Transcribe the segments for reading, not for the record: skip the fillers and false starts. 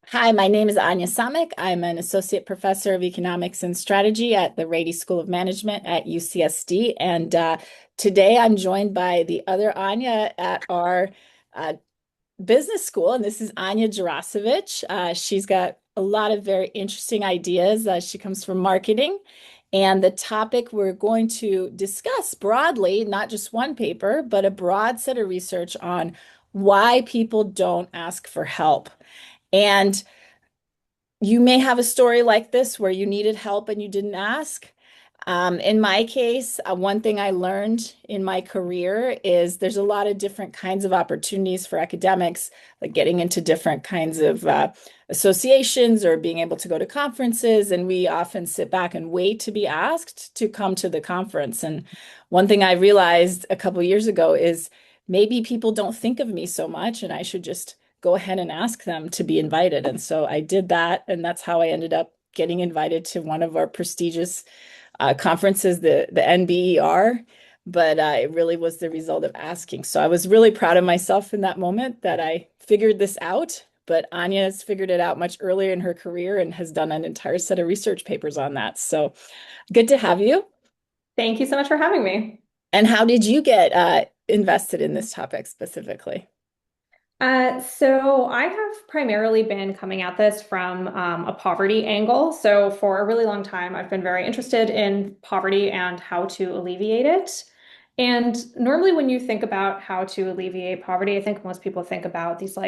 Hi, my name is Ania. I'm an associate professor of economics and strategy at the Rady School of Management at UCSD. And today I'm joined by the other Anya at our uh, business school, and this is Ania Jaroszewicz. She's got a lot of very interesting ideas. She comes from marketing. And the topic we're going to discuss broadly, not just one paper, but a broad set of research on why people don't ask for help. And you may have a story like this where you needed help and you didn't ask. In my case, one thing I learned in my career is there's a lot of different kinds of opportunities for academics, like getting into different kinds of associations or being able to go to conferences. And we often sit back and wait to be asked to come to the conference. And one thing I realized a couple years ago is maybe people don't think of me so much, and I should just go ahead and ask them to be invited. And so I did that, and that's how I ended up getting invited to one of our prestigious conferences, the NBER. But it really was the result of asking. So I was really proud of myself in that moment that I figured this out. But Anya has figured it out much earlier in her career and has done an entire set of research papers on that. So good to have you. Thank you so much for having me. And how did you get invested in this topic specifically? So I have primarily been coming at this from a poverty angle. So for a really long time, I've been very interested in poverty and how to alleviate it. And normally when you think about how to alleviate poverty, I think most people think about these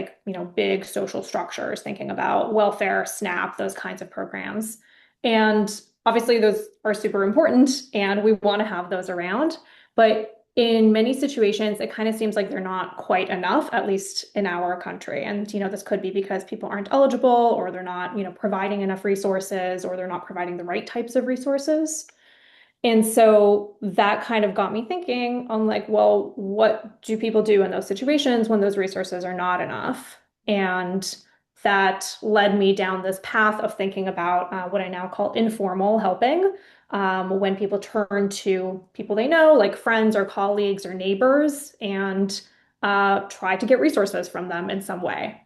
big social structures, thinking about welfare, SNAP, those kinds of programs. And obviously those are super important and we want to have those around. But in many situations, it kind of seems like they're not quite enough, at least in our country. And, this could be because people aren't eligible or they're not, providing enough resources or they're not providing the right types of resources. And so that kind of got me thinking on like, well, what do people do in those situations when those resources are not enough? And that led me down this path of thinking about what I now call informal helping, when people turn to people they know, like friends or colleagues or neighbors, and try to get resources from them in some way.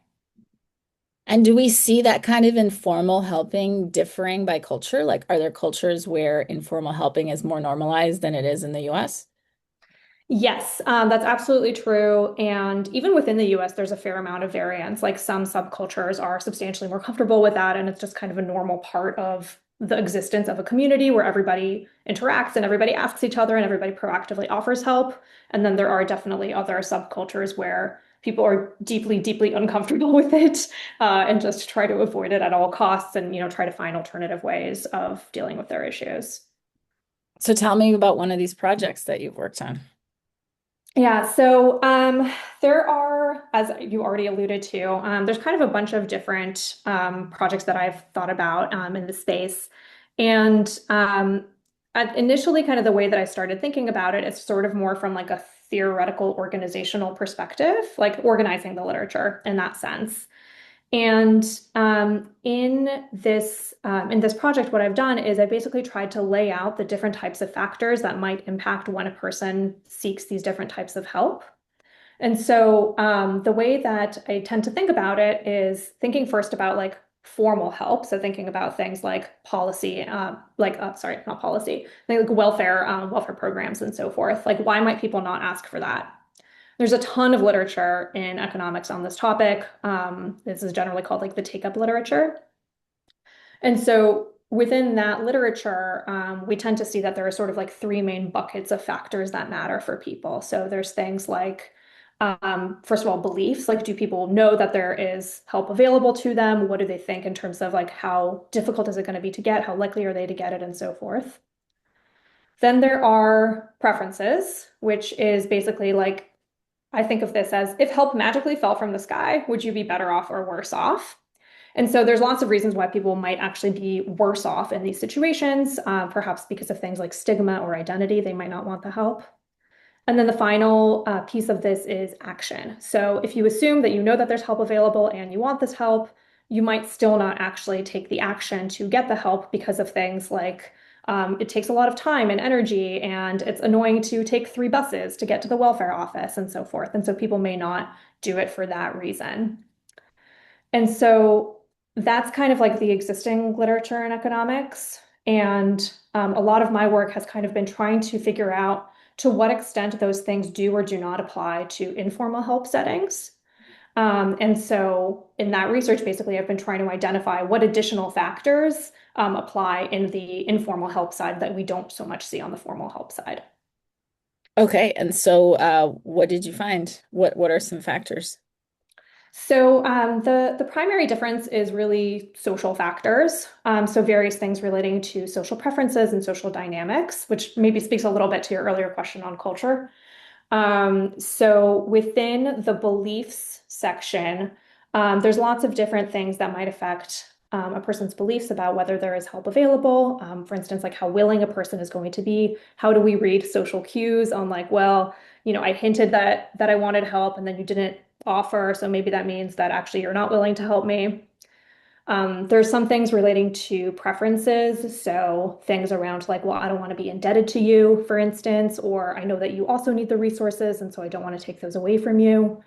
And do we see that kind of informal helping differing by culture? Like, are there cultures where informal helping is more normalized than it is in the US? Yes, that's absolutely true. And even within the US, there's a fair amount of variance. Like some subcultures are substantially more comfortable with that, and it's just kind of a normal part of the existence of a community where everybody interacts and everybody asks each other and everybody proactively offers help. And then there are definitely other subcultures where people are deeply, deeply uncomfortable with it, and just try to avoid it at all costs and, try to find alternative ways of dealing with their issues. So tell me about one of these projects that you've worked on. Yeah, so there are, as you already alluded to, there's kind of a bunch of different projects that I've thought about in the space. And initially, kind of the way that I started thinking about it is sort of more from like a theoretical organizational perspective, like organizing the literature in that sense. And in this project, what I've done is I basically tried to lay out the different types of factors that might impact when a person seeks these different types of help. And so the way that I tend to think about it is thinking first about like formal help. So thinking about things like policy, sorry, not policy, like welfare programs and so forth. Like why might people not ask for that? There's a ton of literature in economics on this topic. This is generally called like the take-up literature. And so within that literature, we tend to see that there are sort of like three main buckets of factors that matter for people. So there's things like, first of all, beliefs. Like, do people know that there is help available to them? What do they think in terms of like how difficult is it going to be to get? How likely are they to get it, and so forth. Then there are preferences, which is basically like I think of this as if help magically fell from the sky, would you be better off or worse off? And so there's lots of reasons why people might actually be worse off in these situations, perhaps because of things like stigma or identity. They might not want the help. And then the final piece of this is action. So if you assume that you know that there's help available and you want this help, you might still not actually take the action to get the help because of things like it takes a lot of time and energy, and it's annoying to take 3 buses to get to the welfare office and so forth. And so people may not do it for that reason. And so That's kind of like the existing literature in economics. And a lot of my work has kind of been trying to figure out to what extent those things do or do not apply to informal help settings. And so in that research, basically, I've been trying to identify what additional factors apply in the informal help side that we don't so much see on the formal help side. Okay, and so what did you find? What are some factors? So the primary difference is really social factors. So various things relating to social preferences and social dynamics, which maybe speaks a little bit to your earlier question on culture. So within the beliefs section, there's lots of different things that might affect a person's beliefs about whether there is help available. For instance, like how willing a person is going to be. How do we read social cues on like, well, I hinted that I wanted help and then you didn't offer, so maybe that means that actually you're not willing to help me. There's some things relating to preferences. So things around like, well, I don't want to be indebted to you, for instance, or I know that you also need the resources, and so I don't want to take those away from you.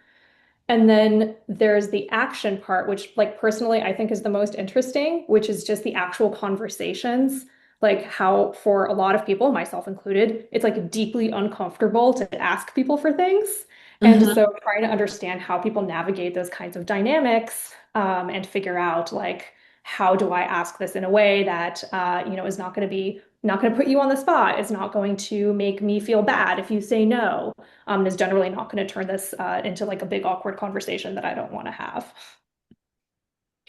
And then there's the action part, which, like, personally, I think is the most interesting, which is just the actual conversations. Like, how for a lot of people, myself included, it's like deeply uncomfortable to ask people for things. And Hmm. so, trying to understand how people navigate those kinds of dynamics and figure out, like, how do I ask this in a way that, is not going to put you on the spot, is not going to make me feel bad if you say no, and is generally not going to turn this into like a big awkward conversation that I don't want to have.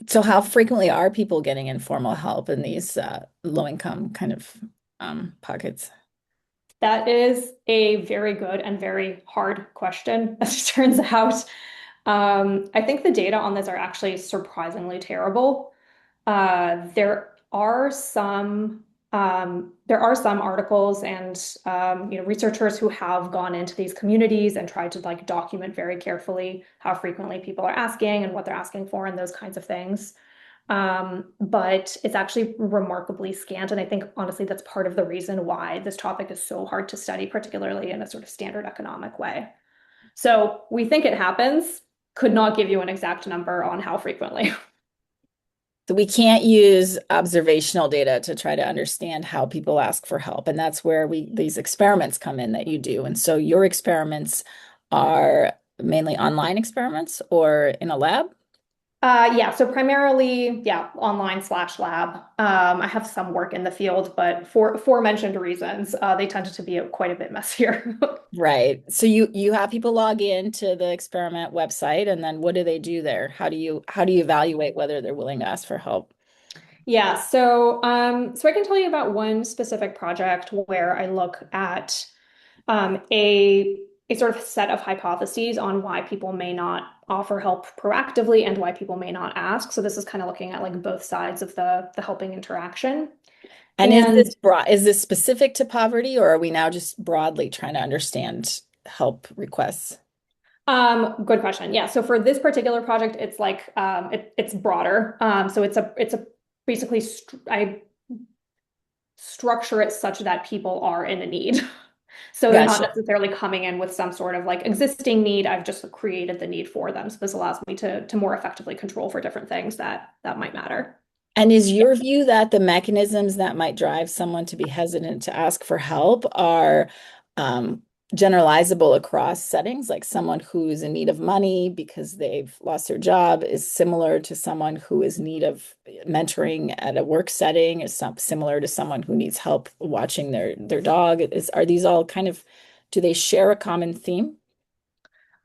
So how frequently are people getting informal help in these low-income kind of pockets? That is a very good and very hard question, as it turns out. I think the data on this are actually surprisingly terrible. There are some articles and researchers who have gone into these communities and tried to like document very carefully how frequently people are asking and what they're asking for and those kinds of things. But it's actually remarkably scant, and I think honestly that's part of the reason why this topic is so hard to study, particularly in a sort of standard economic way. So we think it happens, could not give you an exact number on how frequently. So we can't use observational data to try to understand how people ask for help. And that's where these experiments come in that you do. And so your experiments are mainly online experiments or in a lab? Yeah, so primarily, yeah, online/lab. I have some work in the field, but for aforementioned reasons, they tended to be quite a bit messier. Right. So you have people log in to the experiment website, and then what do they do there? How do you evaluate whether they're willing to ask for help? Yeah, so I can tell you about one specific project where I look at a sort of set of hypotheses on why people may not offer help proactively and why people may not ask. So this is kind of looking at like both sides of the helping interaction. And is And this broad, is this specific to poverty, or are we now just broadly trying to understand help requests? good question. Yeah, so for this particular project, it's like it's broader. So it's a basically I structure it such that people are in a need. So they're not Gotcha. necessarily coming in with some sort of like existing need. I've just created the need for them. So this allows me to more effectively control for different things that might matter. And is your view that the mechanisms that might drive someone to be hesitant to ask for help are um, generalizable across settings? Like someone who's in need of money because they've lost their job is similar to someone who is in need of mentoring at a work setting, is similar to someone who needs help watching their dog. Are these all kind of, do they share a common theme?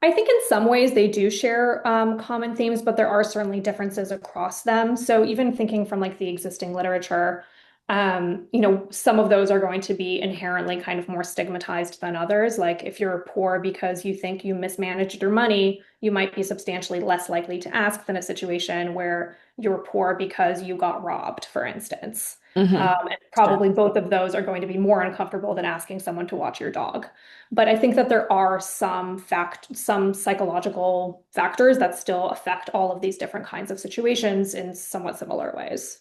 I think in some ways they do share common themes, but there are certainly differences across them. So even thinking from like the existing literature, some of those are going to be inherently kind of more stigmatized than others. Like if you're poor because you think you mismanaged your money, you might be substantially less likely to ask than a situation where you're poor because you got robbed, for instance. Hmm. And probably both of those are going to be more uncomfortable than asking someone to watch your dog. But I think that there are some psychological factors that still affect all of these different kinds of situations in somewhat similar ways.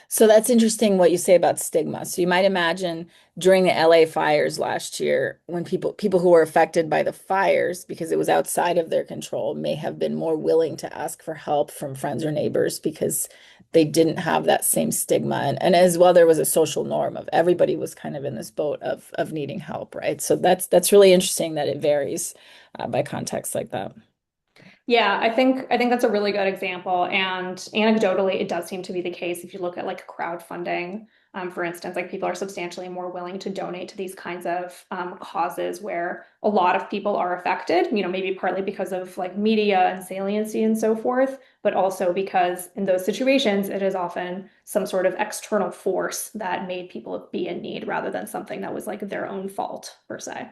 So that's interesting what you say about stigma. So you might imagine during the LA fires last year, when people who were affected by the fires because it was outside of their control may have been more willing to ask for help from friends or neighbors because they didn't have that same stigma. And as well, there was a social norm of everybody was kind of in this boat of needing help, right? So that's really interesting that it varies by context like that. Yeah, I think that's a really good example. And anecdotally, it does seem to be the case if you look at like crowdfunding, for instance, like people are substantially more willing to donate to these kinds of causes where a lot of people are affected, maybe partly because of like media and saliency and so forth, but also because in those situations, it is often some sort of external force that made people be in need rather than something that was like their own fault per se.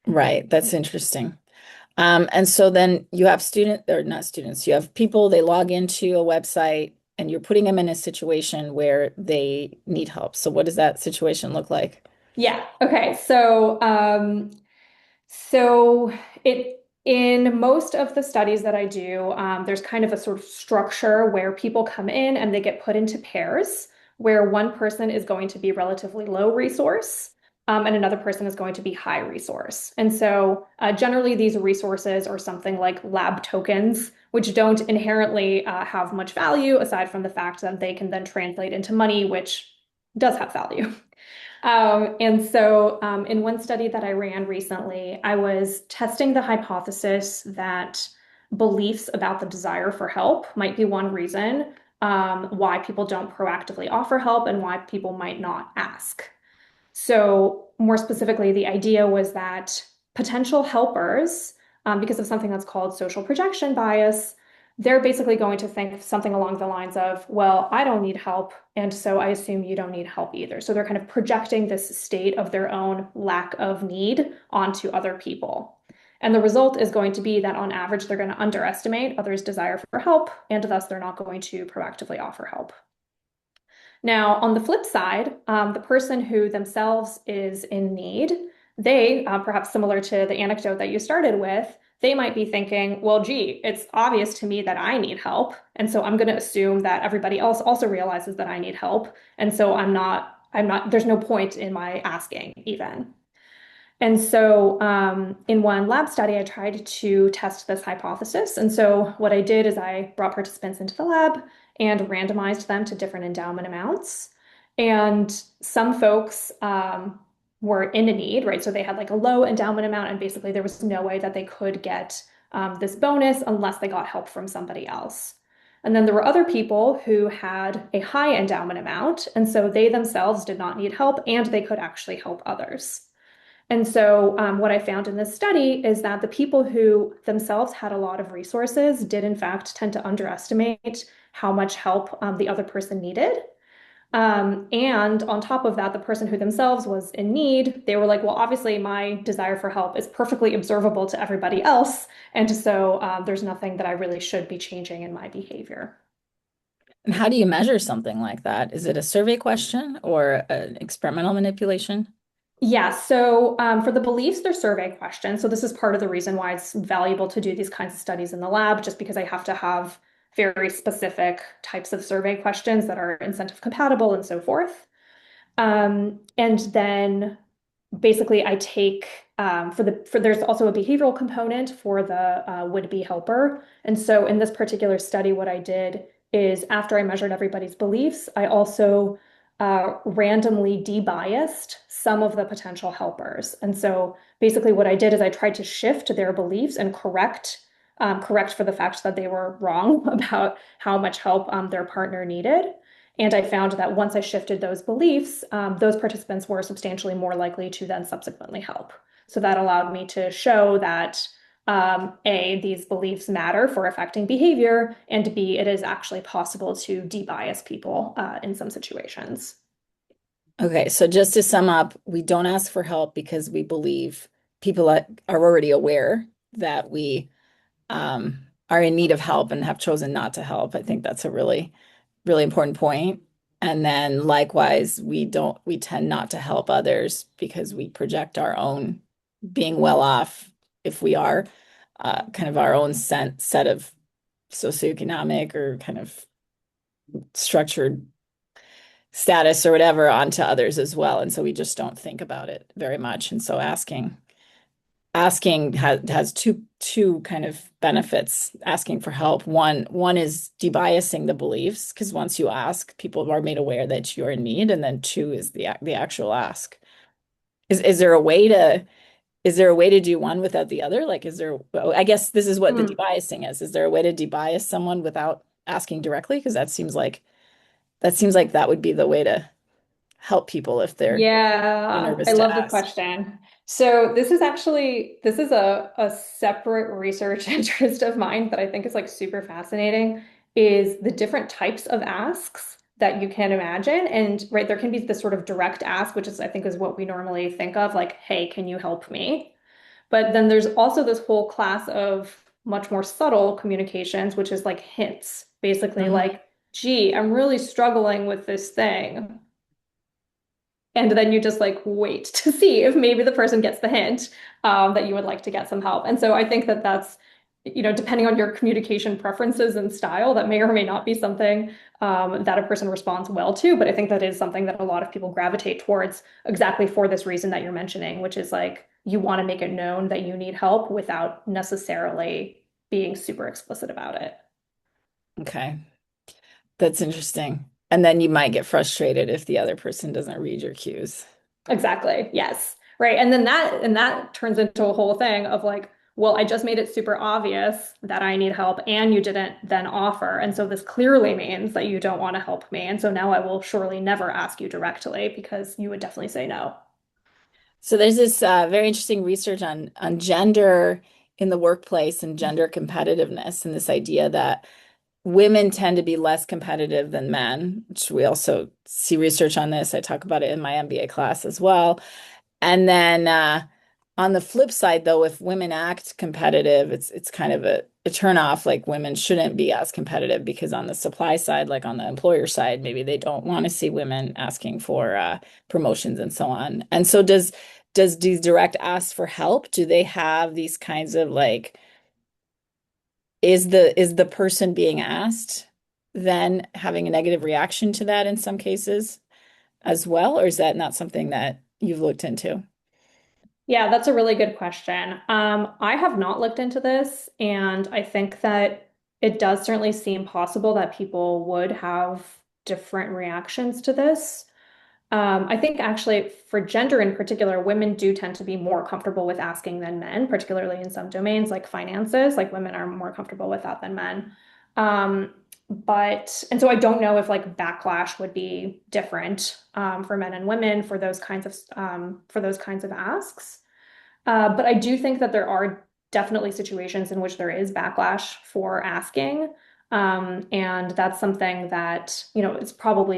Right. That's interesting. And so then you have student or not students, you have people, they log into a website and you're putting them in a situation where they need help. So what does that situation look like? Yeah. Okay. So it in most of the studies that I do, there's kind of a sort of structure where people come in and they get put into pairs, where one person is going to be relatively low resource, and another person is going to be high resource. And so generally, these resources are something like lab tokens, which don't inherently have much value aside from the fact that they can then translate into money, which does have value. In one study that I ran recently, I was testing the hypothesis that beliefs about the desire for help might be one reason why people don't proactively offer help and why people might not ask. So, more specifically, the idea was that potential helpers, because of something that's called social projection bias, they're basically going to think something along the lines of, well, I don't need help, and so I assume you don't need help either. So they're kind of projecting this state of their own lack of need onto other people. And the result is going to be that on average, they're going to underestimate others' desire for help, and thus they're not going to proactively offer help. Now, on the flip side, the person who themselves is in need, they, perhaps similar to the anecdote that you started with, they might be thinking, well, gee, it's obvious to me that I need help. And so I'm going to assume that everybody else also realizes that I need help. And so there's no point in my asking even. And so, in one lab study, I tried to test this hypothesis. And so, what I did is I brought participants into the lab and randomized them to different endowment amounts. And some folks were in a need, right? So, they had like a low endowment amount, and basically, there was no way that they could get this bonus unless they got help from somebody else. And then there were other people who had a high endowment amount, and so they themselves did not need help and they could actually help others. And so, what I found in this study is that the people who themselves had a lot of resources did, in fact, tend to underestimate how much help the other person needed. And on top of that, the person who themselves was in need, they were like, well, obviously, my desire for help is perfectly observable to everybody else. And so, there's nothing that I really should be changing in my behavior. And how do you measure something like that? Is it a survey question or an experimental manipulation? Yeah, so for the beliefs, they're survey questions. So this is part of the reason why it's valuable to do these kinds of studies in the lab, just because I have to have very specific types of survey questions that are incentive compatible and so forth. And then basically I take for there's also a behavioral component for the would-be helper. And so in this particular study, what I did is after I measured everybody's beliefs, I also randomly debiased some of the potential helpers. And so basically what I did is I tried to shift their beliefs and correct for the fact that they were wrong about how much help their partner needed. And I found that once I shifted those beliefs, those participants were substantially more likely to then subsequently help. So that allowed me to show that A, these beliefs matter for affecting behavior, and B, it is actually possible to debias people in some situations. Okay, so just to sum up, we don't ask for help because we believe people are already aware that we are in need of help and have chosen not to help. I think that's a really important point. And then likewise, we tend not to help others because we project our own being well off if we are kind of our own set of socioeconomic or kind of structured status or whatever onto others as well. And so we just don't think about it very much. And so asking has two kind of benefits. Asking for help. One is debiasing the beliefs, because once you ask, people are made aware that you're in need. And then two is the actual ask. Is there a way to is there a way to do one without the other? Like, well, I guess this is what the Hmm. debiasing is. Is there a way to debias someone without asking directly? Because that seems like that would be the way to help people if they're too Yeah, nervous I to love the ask. question. So this is a separate research interest of mine that I think is like super fascinating, is the different types of asks that you can imagine. And right, there can be this sort of direct ask, which is I think is what we normally think of, like, hey, can you help me? But then there's also this whole class of much more subtle communications, which is like hints, basically Mhm. like, gee, I'm really struggling with this thing. And then you just like wait to see if maybe the person gets the hint that you would like to get some help. And so I think that that's, depending on your communication preferences and style, that may or may not be something that a person responds well to. But I think that is something that a lot of people gravitate towards exactly for this reason that you're mentioning, which is like you want to make it known that you need help without necessarily being super explicit about it. Okay, that's interesting. And then you might get frustrated if the other person doesn't read your cues. Exactly. Yes. Right. And that turns into a whole thing of like, well, I just made it super obvious that I need help and you didn't then offer. And so this clearly means that you don't want to help me. And so now I will surely never ask you directly because you would definitely say no. So there's this very interesting research on gender in the workplace and gender competitiveness, and this idea that women tend to be less competitive than men, which we also see research on this. I talk about it in my MBA class as well. And then on the flip side, though, if women act competitive, it's kind of a turn off. Like women shouldn't be as competitive because on the supply side, like on the employer side, maybe they don't want to see women asking for promotions and so on. And so does these direct asks for help? Do they have these kinds of like is the person being asked then having a negative reaction to that in some cases as well, or is that not something that you've looked into? Yeah, that's a really good question. I have not looked into this, and I think that it does certainly seem possible that people would have different reactions to this. I think actually for gender in particular, women do tend to be more comfortable with asking than men, particularly in some domains like finances. Like women are more comfortable with that than men. And so I don't know if like backlash would be different for men and women for those kinds of asks. But I do think that there are definitely situations in which there is backlash for asking. And that's something that, is probably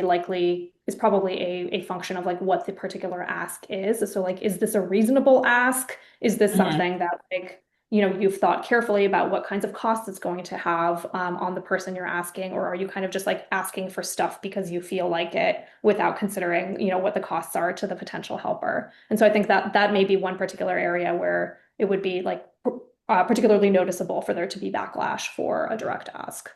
a function of like what the particular ask is. So like, is this a reasonable ask? Is this Mhm. something that like, you've thought carefully about what kinds of costs it's going to have on the person you're asking, or are you kind of just like asking for stuff because you feel like it without considering, what the costs are to the potential helper? And so I think that that may be one particular area where it would be like particularly noticeable for there to be backlash for a direct ask.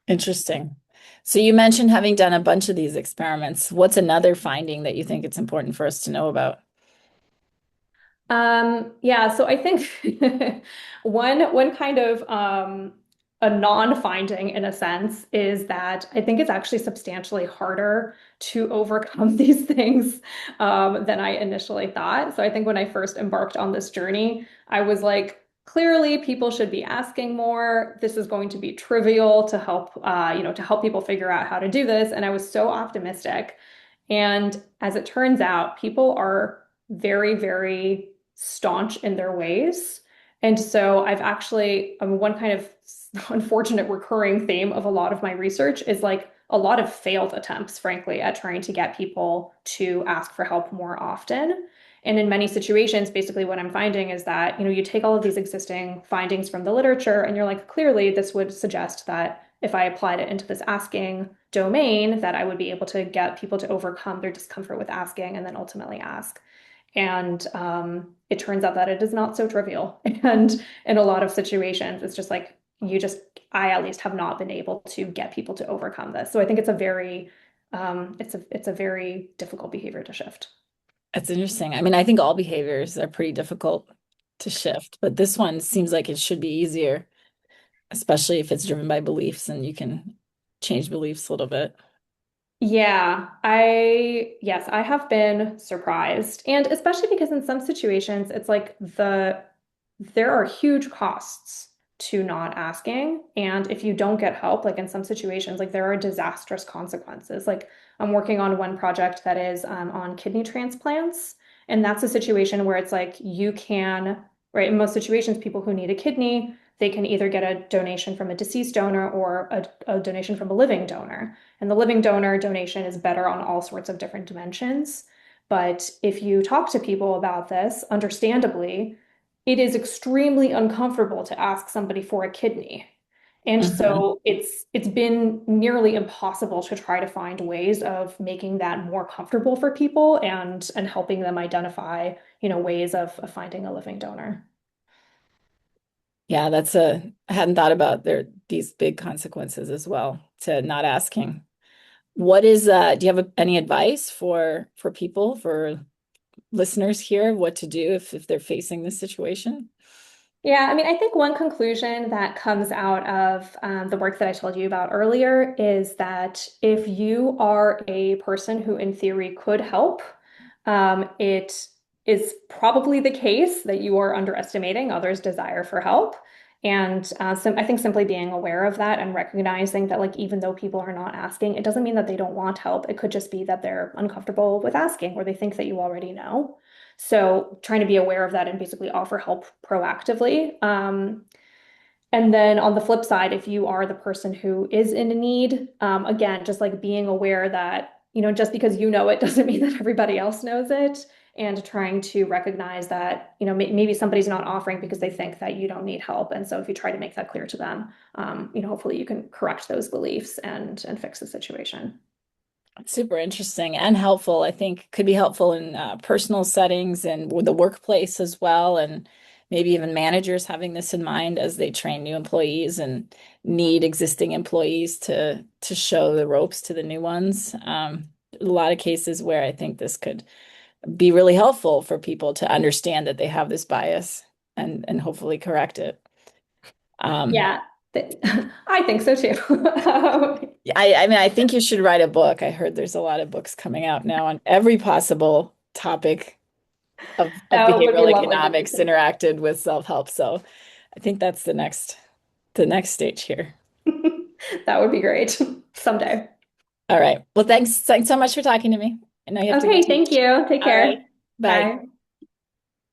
Interesting. So you mentioned having done a bunch of these experiments. What's another finding that you think it's important for us to know about? Yeah, so I think one kind of a non-finding in a sense is that I think it's actually substantially harder to overcome these things than I initially thought. So I think when I first embarked on this journey, I was like, clearly people should be asking more. This is going to be trivial to help, to help people figure out how to do this. And I was so optimistic. And as it turns out, people are very, very staunch in their ways. And so I've actually, one kind of unfortunate recurring theme of a lot of my research is like a lot of failed attempts, frankly, at trying to get people to ask for help more often. And in many situations, basically what I'm finding is that, you take all of these existing findings from the literature and you're like, clearly this would suggest that if I applied it into this asking domain, that I would be able to get people to overcome their discomfort with asking and then ultimately ask. And it turns out that it is not so trivial. And in a lot of situations, it's just like, I at least have not been able to get people to overcome this. So I think it's a very It's a very difficult behavior to shift. That's interesting. I mean, I think all behaviors are pretty difficult to shift, but this one seems like it should be easier, especially if it's driven by beliefs and you can change beliefs a little bit. Yeah, yes, I have been surprised. And especially because in some situations, it's like there are huge costs to not asking. And if you don't get help, like in some situations, like there are disastrous consequences. Like I'm working on one project that is on kidney transplants. And that's a situation where it's like you can, right, in most situations, people who need a kidney, they can either get a donation from a deceased donor or a donation from a living donor. And the living donor donation is better on all sorts of different dimensions. But if you talk to people about this, understandably, it is extremely uncomfortable to ask somebody for a kidney. And Hmm. so it's been nearly impossible to try to find ways of making that more comfortable for people and helping them identify, ways of finding a living donor. Yeah, I hadn't thought about these big consequences as well to not asking. Do you have any advice for people, for listeners here, what to do if they're facing this situation? Yeah, I mean, I think one conclusion that comes out of the work that I told you about earlier is that if you are a person who, in theory, could help, it is probably the case that you are underestimating others' desire for help. And so I think simply being aware of that and recognizing that, like, even though people are not asking, it doesn't mean that they don't want help. It could just be that they're uncomfortable with asking or they think that you already know. So trying to be aware of that and basically offer help proactively. And then on the flip side, if you are the person who is in need, again, just like being aware that, just because you know it doesn't mean that everybody else knows it, and trying to recognize that, maybe somebody's not offering because they think that you don't need help. And so if you try to make that clear to them, hopefully you can correct those beliefs and fix the situation. Super interesting and helpful. I think could be helpful in personal settings and with the workplace as well, and maybe even managers having this in mind as they train new employees and need existing employees to show the ropes to the new ones. A lot of cases where I think this could be really helpful for people to understand that they have this bias and hopefully correct it. Um, Yeah, I think so too. I mean, I think you should write a book. I heard there's a lot of books coming out now on every possible topic of That would be behavioral lovely for me economics too. interacted with self-help. So I think that's the next stage here. That would be great someday. All right. Well, thanks so much for talking to me. I know you have to go Okay, thank teach. you. Take All right. care. Bye. Bye.